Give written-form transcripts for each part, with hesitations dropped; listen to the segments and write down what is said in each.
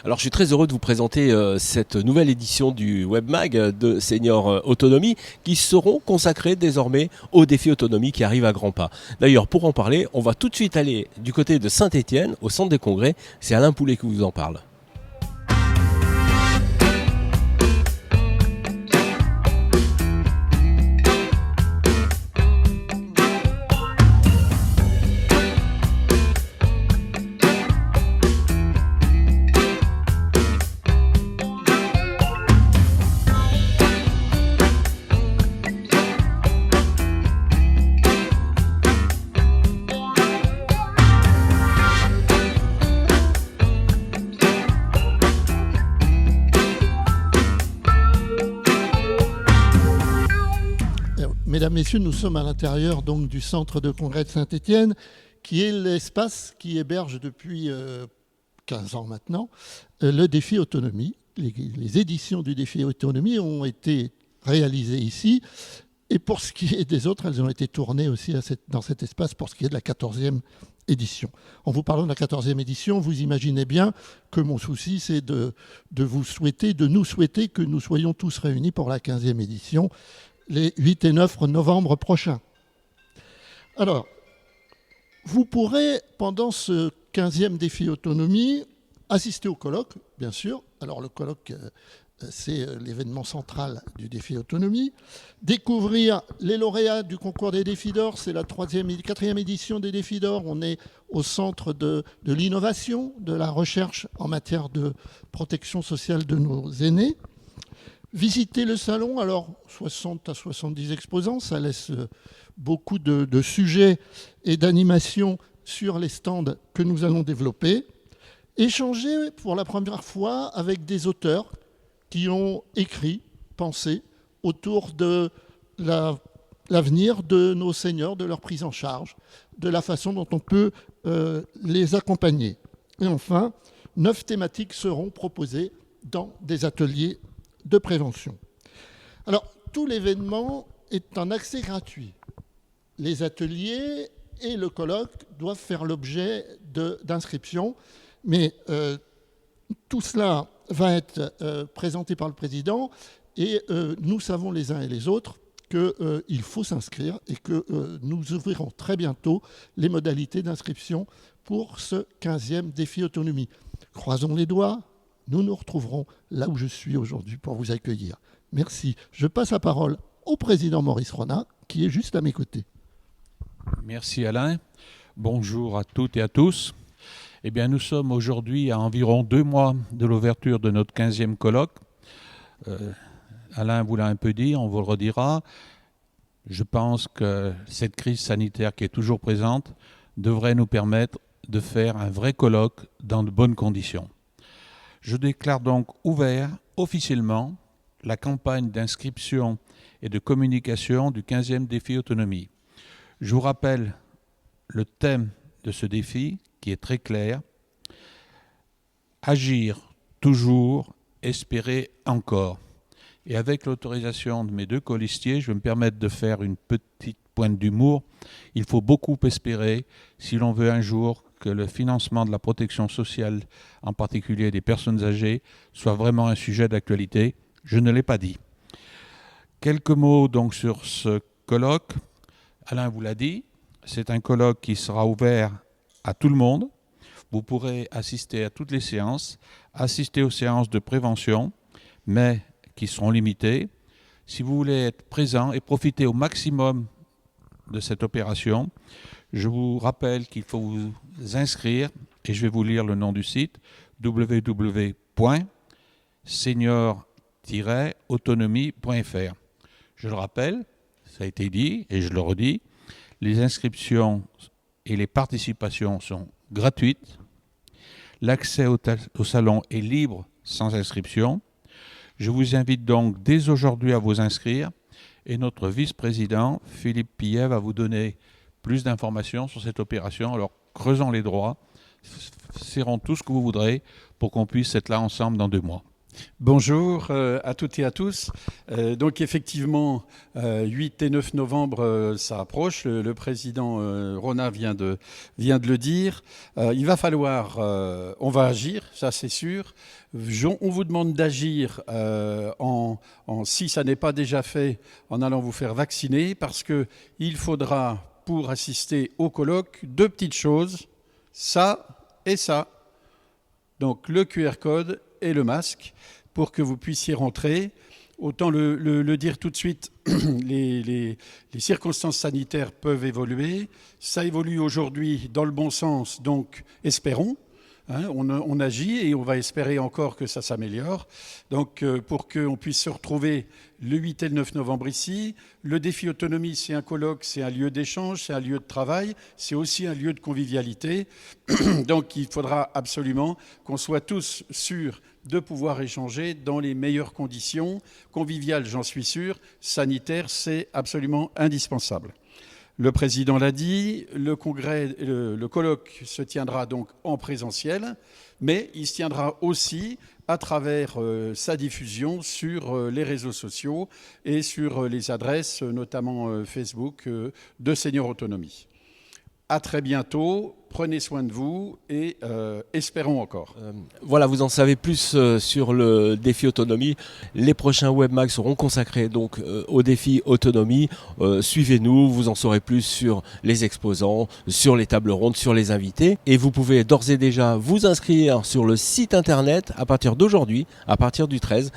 Alors je suis très heureux de vous présenter cette nouvelle édition du WebMag de Senior Autonomie qui seront consacrées désormais au défi autonomie qui arrive à grands pas. D'ailleurs pour en parler, on va tout de suite aller du côté de Saint-Étienne, au centre des congrès. C'est Alain Poulet qui vous en parle. Mesdames, Messieurs, nous sommes à l'intérieur donc du centre de congrès de Saint-Étienne, qui est l'espace qui héberge depuis 15 ans maintenant le défi autonomie. Les éditions du défi autonomie ont été réalisées ici. Et pour ce qui est des autres, elles ont été tournées aussi dans cet espace pour ce qui est de la 14e édition. En vous parlant de la 14e édition, vous imaginez bien que mon souci, c'est de nous souhaiter que nous soyons tous réunis pour la 15e édition, les 8 et 9 novembre prochains. Alors, vous pourrez, pendant ce 15e défi autonomie, assister au colloque, bien sûr. Alors, le colloque, c'est l'événement central du défi autonomie. Découvrir les lauréats du concours des défis d'or, c'est la 4e édition des défis d'or. On est au centre de l'innovation, de la recherche en matière de protection sociale de nos aînés. Visiter le salon, alors 60 à 70 exposants, ça laisse beaucoup de sujets et d'animations sur les stands que nous allons développer. Échanger pour la première fois avec des auteurs qui ont écrit, pensé autour de l'avenir de nos seniors, de leur prise en charge, de la façon dont on peut les accompagner. Et enfin, 9 thématiques seront proposées dans des ateliers de prévention. Alors, tout l'événement est en accès gratuit. Les ateliers et le colloque doivent faire l'objet d'inscriptions, mais tout cela va être présenté par le président et nous savons les uns et les autres qu'il faut s'inscrire et que nous ouvrirons très bientôt les modalités d'inscription pour ce 15e défi autonomie. Croisons les doigts. Nous nous retrouverons là où je suis aujourd'hui pour vous accueillir. Merci. Je passe la parole au président Maurice Ronat, qui est juste à mes côtés. Merci Alain. Bonjour à toutes et à tous. Eh bien, nous sommes aujourd'hui à environ 2 mois de l'ouverture de notre 15e colloque. Alain vous l'a un peu dit, on vous le redira. Je pense que cette crise sanitaire qui est toujours présente devrait nous permettre de faire un vrai colloque dans de bonnes conditions. Je déclare donc ouvert officiellement la campagne d'inscription et de communication du 15e défi autonomie. Je vous rappelle le thème de ce défi qui est très clair. Agir toujours, espérer encore. Et avec l'autorisation de mes 2 colistiers, je vais me permettre de faire une petite pointe d'humour. Il faut beaucoup espérer si l'on veut un jour que le financement de la protection sociale, en particulier des personnes âgées, soit vraiment un sujet d'actualité. Je ne l'ai pas dit. Quelques mots donc sur ce colloque. Alain vous l'a dit, c'est un colloque qui sera ouvert à tout le monde. Vous pourrez assister à toutes les séances, assister aux séances de prévention, mais qui seront limitées. Si vous voulez être présent et profiter au maximum de cette opération, je vous rappelle qu'il faut vous inscrire, et je vais vous lire le nom du site, www.senior-autonomie.fr. Je le rappelle, ça a été dit, et je le redis, les inscriptions et les participations sont gratuites. L'accès au salon est libre sans inscription. Je vous invite donc dès aujourd'hui à vous inscrire, et notre vice-président, Philippe Pillet, va vous donner plus d'informations sur cette opération. Alors, creusons les droits. serrons tout ce que vous voudrez pour qu'on puisse être là ensemble dans 2 mois. Bonjour à toutes et à tous. Donc effectivement, 8 et 9 novembre, ça approche. Le président Rona vient de le dire. Il va falloir, on va agir, ça c'est sûr. On vous demande d'agir si ça n'est pas déjà fait, en allant vous faire vacciner, parce qu'il faudra, pour assister au colloque, 2 petites choses, ça et ça. Donc le QR code et le masque pour que vous puissiez rentrer. Autant le dire tout de suite, les circonstances sanitaires peuvent évoluer. Ça évolue aujourd'hui dans le bon sens, donc espérons. On agit et on va espérer encore que ça s'améliore. Donc pour qu'on puisse se retrouver le 8 et le 9 novembre ici. Le défi autonomie, c'est un colloque, c'est un lieu d'échange, c'est un lieu de travail, c'est aussi un lieu de convivialité. Donc il faudra absolument qu'on soit tous sûrs de pouvoir échanger dans les meilleures conditions. Conviviales, j'en suis sûr. Sanitaire, c'est absolument indispensable. Le président l'a dit, le colloque se tiendra donc en présentiel, mais il se tiendra aussi à travers sa diffusion sur les réseaux sociaux et sur les adresses, notamment Facebook, de Seniors Autonomie. À très bientôt, prenez soin de vous et espérons encore. Voilà, vous en savez plus sur le défi autonomie. Les prochains webmags seront consacrés donc au défi autonomie. Suivez-nous, vous en saurez plus sur les exposants, sur les tables rondes, sur les invités. Et vous pouvez d'ores et déjà vous inscrire sur le site internet à partir d'aujourd'hui, à partir du 13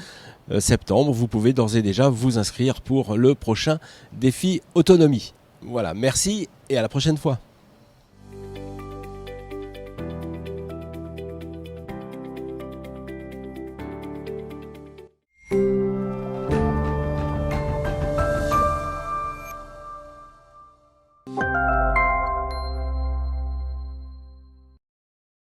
septembre. Vous pouvez d'ores et déjà vous inscrire pour le prochain défi autonomie. Voilà, merci et à la prochaine fois.